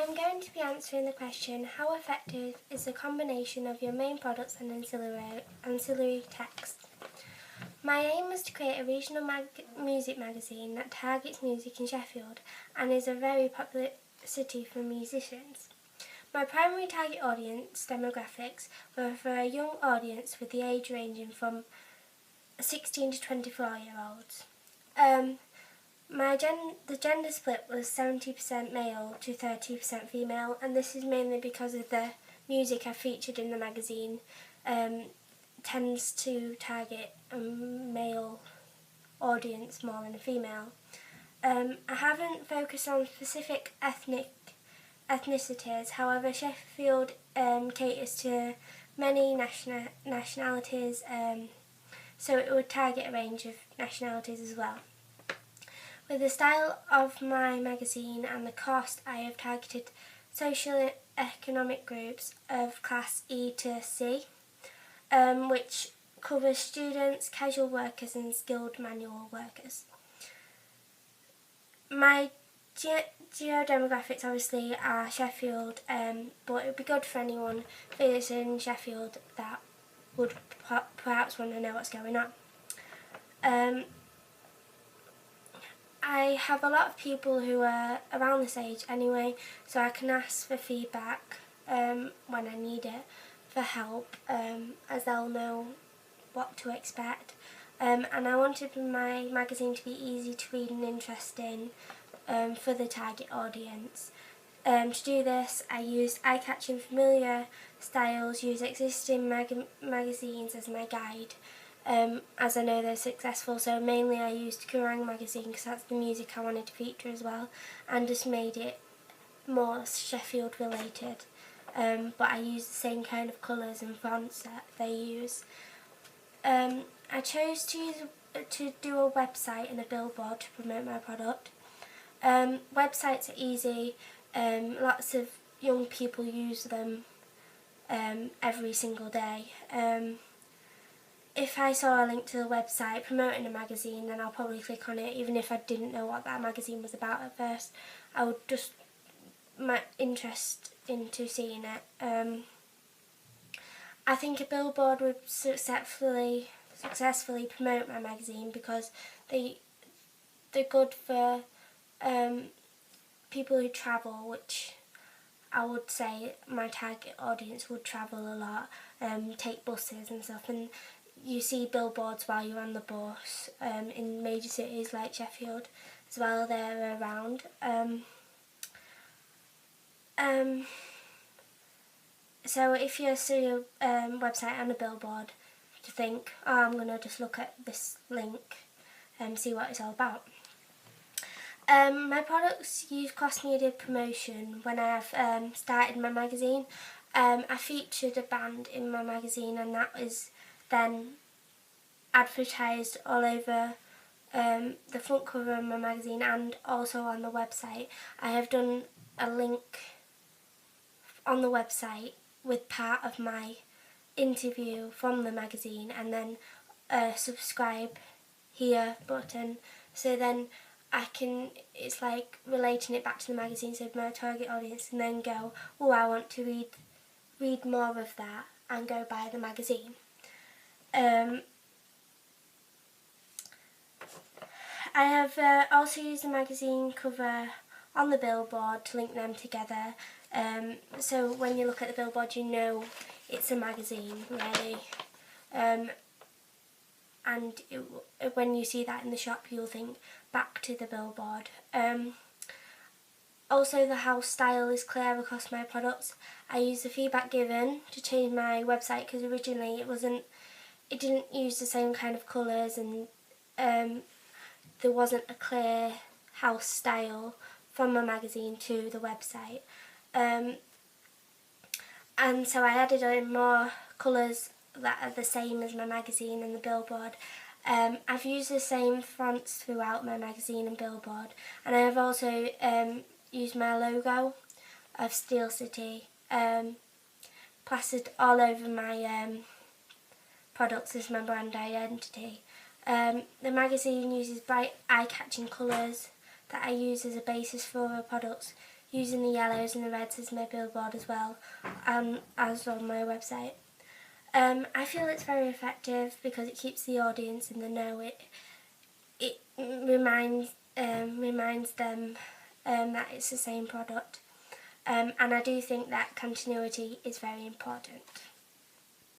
I'm going to be answering the question, how effective is the combination of your main products and ancillary text? My aim was to create a regional music magazine that targets music in Sheffield and is a very popular city for musicians. My primary target audience demographics were for a young audience with the age ranging from 16 to 24-year-olds. The gender split was 70% male to 30% female, and this is mainly because of the music I featured in the magazine tends to target a male audience more than a female. I haven't focused on specific ethnicities, however Sheffield caters to many nationalities, so it would target a range of nationalities as well. With the style of my magazine and the cost, I have targeted socio-economic groups of Class E to C, which covers students, casual workers and skilled manual workers. My geo-demographics obviously are Sheffield, but it would be good for anyone visiting Sheffield that would perhaps want to know what's going on. I have a lot of people who are around this age anyway, so I can ask for feedback when I need it, for help, as they'll know what to expect. And I wanted my magazine to be easy to read and interesting for the target audience. To do this, I used eye-catching familiar styles, used existing magazines as my guide, as I know they're successful, so mainly I used Kerrang magazine because that's the music I wanted to feature as well, and just made it more Sheffield related, but I used the same kind of colours and fonts that they use. I chose to do a website and a billboard to promote my product. Websites are easy, lots of young people use them every single day. If I saw a link to the website promoting a magazine, then I'll probably click on it, even if I didn't know what that magazine was about at first. I would just my interest into seeing it. I think a billboard would successfully promote my magazine because they're good for people who travel, which I would say my target audience would travel a lot, take buses and stuff, and you see billboards while you're on the bus in major cities like Sheffield as well, they're around. So if you see a website and a billboard, to think, oh, I'm going to just look at this link and see what it's all about. My products use cross-media promotion. When I have started my magazine, I featured a band in my magazine, and that was then advertised all over the front cover of my magazine and also on the website. I have done a link on the website with part of my interview from the magazine, and then a subscribe here button, so then it's like relating it back to the magazine, so my target audience can then go, oh, I want to read more of that, and go buy the magazine. I have also used the magazine cover on the billboard to link them together, so when you look at the billboard you know it's a magazine really, and when you see that in the shop you'll think back to the billboard. Also, the house style is clear across my products. I use the feedback given to change my website because originally it didn't use the same kind of colours, and there wasn't a clear house style from my magazine to the website. And so I added in more colours that are the same as my magazine and the billboard. I've used the same fonts throughout my magazine and billboard, and I have also used my logo of Steel City plastered all over my products as my brand identity. The magazine uses bright eye-catching colours that I use as a basis for the products. using the yellows and the reds as my billboard as well, as on my website. I feel it's very effective because it keeps the audience in the know. It reminds them that it's the same product, and I do think that continuity is very important.